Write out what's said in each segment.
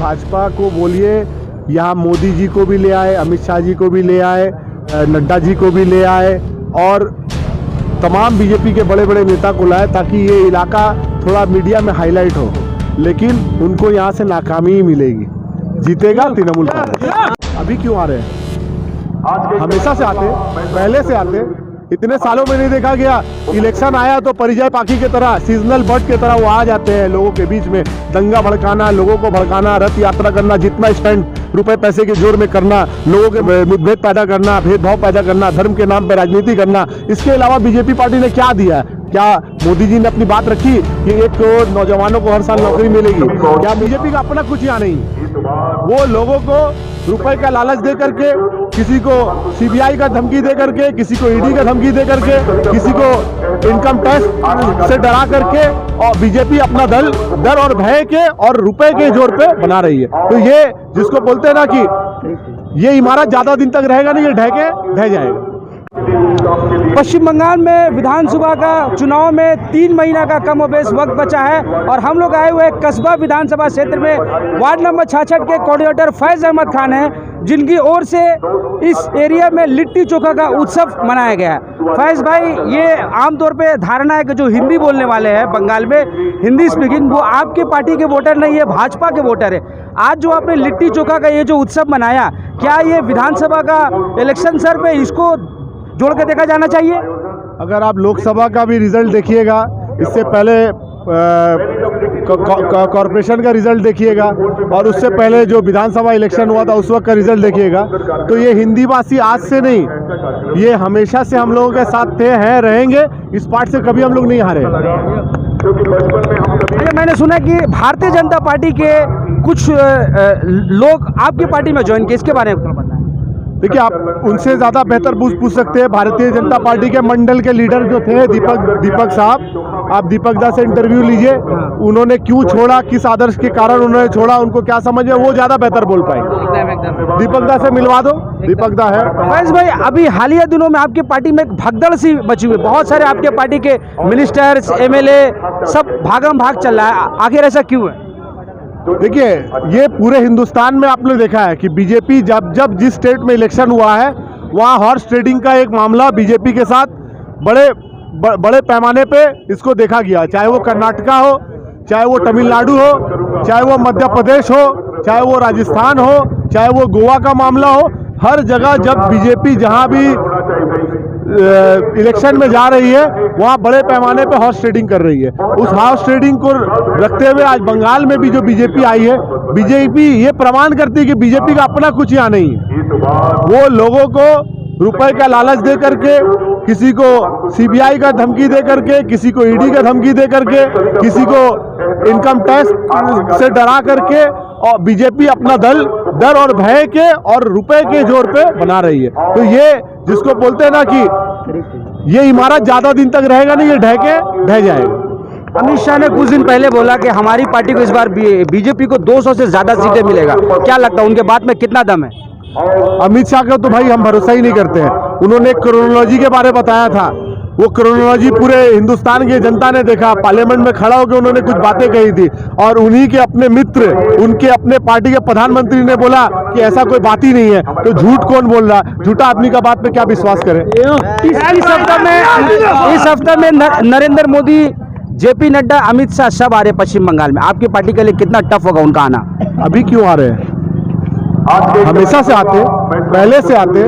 भाजपा को बोलिए, यहाँ मोदी जी को भी ले आए, अमित शाह जी को भी ले आए, नड्डा जी को भी ले आए और तमाम बीजेपी के बड़े बड़े नेता को लाए ताकि ये इलाका थोड़ा मीडिया में हाईलाइट हो, लेकिन उनको यहाँ से नाकामी ही मिलेगी। जीतेगा तृणमूल कांग्रेस। अभी क्यों आ रहे हैं? हमेशा से आते, पहले से आते, इतने सालों में नहीं देखा गया। इलेक्शन आया तो परिजय पाखी की तरह, सीजनल बर्ड की तरह वो आ जाते हैं लोगों के बीच में, दंगा भड़काना, लोगों को भड़काना, रथ यात्रा करना, जितना स्टैंड रुपए पैसे के जोर में करना, लोगों के मुठभेद पैदा करना, भेदभाव पैदा करना, धर्म के नाम पर राजनीति करना। इसके अलावा बीजेपी पार्टी ने क्या दिया? क्या मोदी जी ने अपनी बात रखी कि 1 करोड़ नौजवानों को हर साल नौकरी मिलेगी? क्या बीजेपी का अपना कुछ यहाँ नहीं? वो लोगों को रुपए का लालच दे करके, किसी को सीबीआई का धमकी दे करके, किसी को ईडी का धमकी दे करके, किसी को इनकम टैक्स से डरा करके, और बीजेपी अपना दल डर और भय के और रुपए के जोर पे बना रही है। तो ये जिसको बोलते हैं ना कि ये इमारत ज्यादा दिन तक रहेगा नहीं, ये ढह जाएगा। पश्चिम बंगाल में विधानसभा का चुनाव में 3 महीना का कम और बेश वक्त बचा है और हम लोग आए हुए कस्बा विधानसभा क्षेत्र में वार्ड नंबर 66 के कोऑर्डिनेटर फैज अहमद खान हैं, जिनकी ओर से इस एरिया में लिट्टी चोखा का उत्सव मनाया गया है। फैज भाई, ये आमतौर पे धारणा है कि जो हिंदी बोलने वाले हैं बंगाल में, हिंदी स्पीकिंग, वो आपके पार्टी के वोटर नहीं है, भाजपा के वोटर है। आज जो आपने लिट्टी चोखा का ये जो उत्सव मनाया, क्या ये विधानसभा का इलेक्शन सर पे इसको जोड़ के देखा जाना चाहिए? अगर आप लोकसभा का भी रिजल्ट देखिएगा, इससे पहले कॉरपोरेशन का रिजल्ट देखिएगा और उससे पहले जो विधानसभा इलेक्शन हुआ था उस वक्त का रिजल्ट देखिएगा, तो ये हिंदी भाषी आज से नहीं, ये हमेशा से हम लोगों के साथ थे, हैं, रहेंगे। इस पार्ट से कभी हम लोग नहीं हारे। मैंने सुना कि भारतीय जनता पार्टी के कुछ लोग आपकी पार्टी में ज्वाइन किए, इसके बारे में बताएं। देखिए, आप उनसे ज़्यादा बेहतर पूछ सकते हैं। भारतीय जनता पार्टी के मंडल के लीडर जो थे दीपक साहब, आप दीपक दा से इंटरव्यू लीजिए, उन्होंने क्यों छोड़ा, किस आदर्श के कारण उन्होंने छोड़ा, उनको क्या समझ है, वो ज़्यादा बेहतर बोल पाएंगे। दीपक दा से मिलवा दो, दीपक दा है। फैज भाई, अभी हालिया दिनों में आपकी पार्टी में एक भगदड़ सी मची हुई, बहुत सारे आपके पार्टी के मिनिस्टर्स, MLA सब भागम भाग चल रहा है, आखिर ऐसा क्यों है? देखिए, ये पूरे हिंदुस्तान में आपने देखा है कि बीजेपी जब जिस स्टेट में इलेक्शन हुआ है वहाँ हॉर्स ट्रेडिंग का एक मामला बीजेपी के साथ बड़े पैमाने पे इसको देखा गया, चाहे वो कर्नाटका हो, चाहे वो तमिलनाडु हो, चाहे वो मध्य प्रदेश हो, चाहे वो राजस्थान हो, चाहे वो गोवा का मामला हो। हर जगह जब बीजेपी जहाँ भी इलेक्शन में जा रही है वहाँ बड़े पैमाने पे हॉर्स ट्रेडिंग कर रही है। उस हॉर्स ट्रेडिंग को रखते हुए आज बंगाल में भी जो बीजेपी आई है, बीजेपी ये प्रमाण करती है कि बीजेपी का अपना कुछ यहाँ नहीं है। वो लोगों को रुपए का लालच दे करके, किसी को सीबीआई का धमकी दे करके, किसी को ईडी का धमकी दे करके, किसी को इनकम टैक्स से डरा करके, और बीजेपी अपना दल डर और भय के और रुपए के जोर पे बना रही है। तो ये जिसको बोलते हैं ना कि ये इमारत ज्यादा दिन तक रहेगा नहीं, ये ढह जाएगा। अमित शाह ने कुछ दिन पहले बोला कि हमारी पार्टी को इस बार बीजेपी को 200 से ज्यादा सीटें मिलेगा, क्या लगता है उनके बात में कितना दम है? अमित शाह का तो भाई हम भरोसा ही नहीं करते हैं। उन्होंने क्रोनोलॉजी के बारे में बताया था, वो क्रोनोलॉजी पूरे हिंदुस्तान की जनता ने देखा। पार्लियामेंट में खड़ा होकर उन्होंने कुछ बातें कही थी और उन्हीं के अपने मित्र, उनके अपने पार्टी के प्रधानमंत्री ने बोला कि ऐसा कोई बात ही नहीं है। तो झूठ कौन बोल रहा? झूठा आदमी का बात पे क्या विश्वास करें? इस हफ्ते में नरेंद्र मोदी, JP नड्डा, अमित शाह सब आ रहे पश्चिम बंगाल में, आपकी पार्टी के लिए कितना टफ होगा उनका आना? अभी क्यों आ रहे हैं? हमेशा से आते, पहले से आते,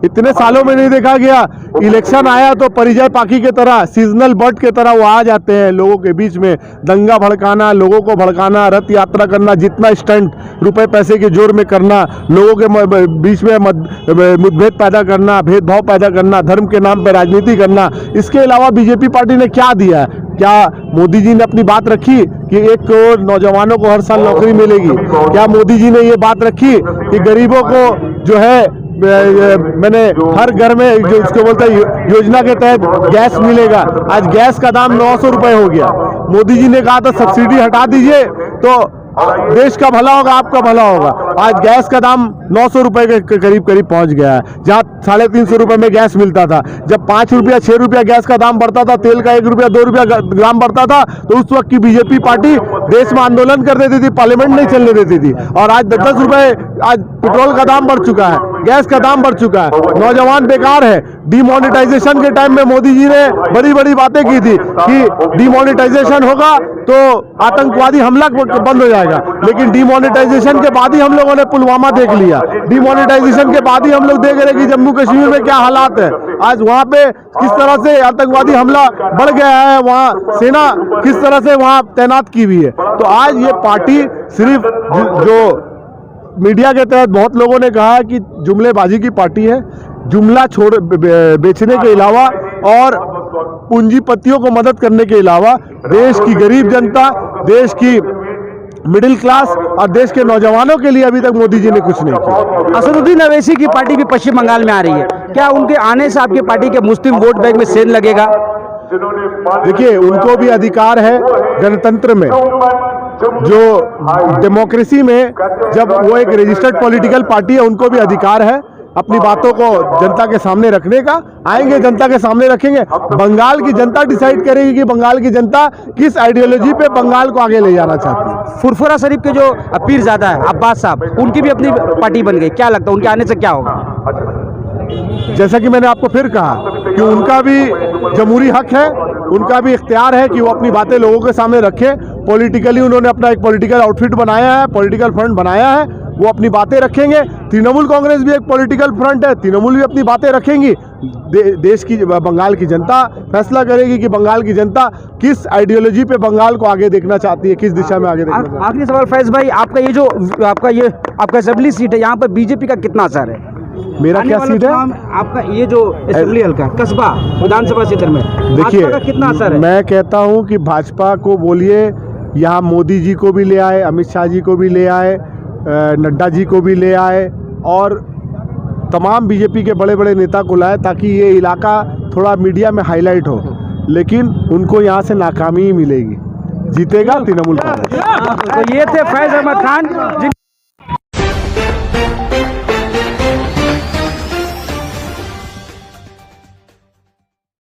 इतने सालों में नहीं देखा गया। इलेक्शन आया तो परिजय पाखी की तरह, सीजनल बर्ड की तरह वो आ जाते हैं लोगों के बीच में, दंगा भड़काना, लोगों को भड़काना, रथ यात्रा करना, जितना स्टैंड रुपए पैसे के जोर में करना, लोगों के बीच में मुठभेद पैदा करना, भेदभाव पैदा करना, धर्म के नाम पर राजनीति करना। इसके अलावा बीजेपी पार्टी ने क्या दिया? क्या मोदी जी ने अपनी बात रखी कि 1 करोड़ नौजवानों को हर साल नौकरी मिलेगी? क्या मोदी जी ने ये बात रखी कि गरीबों को जो है मैंने हर घर में जो उसको बोलते हैं योजना के तहत गैस मिलेगा? आज गैस का दाम 900 रुपए हो गया। मोदी जी ने कहा था सब्सिडी हटा दीजिए तो देश का भला होगा, आपका भला होगा। आज गैस का दाम 900 रुपए के करीब पहुंच गया है, जहां 350 रुपए में गैस मिलता था। जब 5 रुपया 6 रुपया गैस का दाम बढ़ता था, तेल का 1 रुपया 2 रुपया ग्राम बढ़ता था, तो उस वक्त की बीजेपी पार्टी देश में आंदोलन कर देती थी, पार्लियामेंट नहीं चलने देती थी। और आज 10-10 रुपए आज पेट्रोल का दाम बढ़ चुका है, गैस का दाम बढ़ चुका है। नौजवान बेकार है। डिमोनेटाइजेशन के टाइम में मोदी जी ने बड़ी बड़ी बातें की थी कि डिमोनेटाइजेशन होगा तो आतंकवादी हमला बंद हो जाएगा, लेकिन डिमोनेटाइजेशन के बाद ही हम लोगों ने पुलवामा देख लिया। डिमोनेटाइजेशन के बाद ही हम लोग देख रहे कि जम्मू कश्मीर में क्या हालात है। आज वहां पे किस तरह से आतंकवादी हमला बढ़ गया है, वहां सेना किस तरह से वहां तैनात की हुई है। तो आज ये पार्टी सिर्फ जो मीडिया के तहत बहुत लोगों ने कहा कि जुमलेबाजी की पार्टी है, जुमला छोड़ बेचने के अलावा और पूंजीपतियों को मदद करने के अलावा देश की गरीब जनता, देश की मिडिल क्लास और देश के नौजवानों के लिए अभी तक मोदी जी ने कुछ नहीं किया। असदुद्दीन अवैसी की पार्टी भी पश्चिम बंगाल में आ रही है, क्या उनके आने से आपकी पार्टी के मुस्लिम वोट बैंक में सेंध लगेगा? देखिए, उनको भी अधिकार है गणतंत्र में, जो डेमोक्रेसी में जब वो एक रजिस्टर्ड पॉलिटिकल पार्टी है, उनको भी अधिकार है अपनी बातों को जनता के सामने रखने का। आएंगे, जनता के सामने रखेंगे। बंगाल की जनता डिसाइड करेगी कि बंगाल की जनता किस आइडियोलॉजी पे बंगाल को आगे ले जाना चाहती है। फुरफुरा शरीफ के जो पीरजादा है अब्बास साहब, उनकी भी अपनी पार्टी बन गई, क्या लगता है उनके आने से क्या होगा? जैसा कि मैंने आपको फिर कहा कि उनका भी जमहूरी हक है, उनका भी इख्तियार है कि वो अपनी बातें लोगों के सामने रखें। पॉलिटिकली उन्होंने अपना एक पॉलिटिकल आउटफिट बनाया है, पॉलिटिकल फ्रंट बनाया है, वो अपनी बातें रखेंगे। तृणमूल कांग्रेस भी एक पॉलिटिकल फ्रंट है, तृणमूल भी अपनी बातें रखेंगी। देश की बंगाल की जनता फैसला करेगी कि बंगाल की जनता किस आइडियोलॉजी पे बंगाल को आगे देखना चाहती है, किस दिशा में आगे देखना चाहती है। आखिरी सवाल फैज भाई, आपका असेंबली सीट है, यहाँ पर बीजेपी का कितना असर है? मेरा क्या सीट है? आपका ये जो असेंबली हल्का कस्बा विधानसभा क्षेत्र में, देखिए, कितना असर है? मैं कहता हूँ कि भाजपा को बोलिए, यहाँ मोदी जी को भी ले आए, अमित शाह जी को भी ले आए, नड्डा जी को भी ले आए और तमाम बीजेपी के बड़े बड़े नेता को लाए, ताकि ये इलाका थोड़ा मीडिया में हाईलाइट हो। लेकिन उनको यहाँ से नाकामी ही मिलेगी, जीतेगा तृणमूल कांग्रेस। तो ये थे फैज अहमद खान,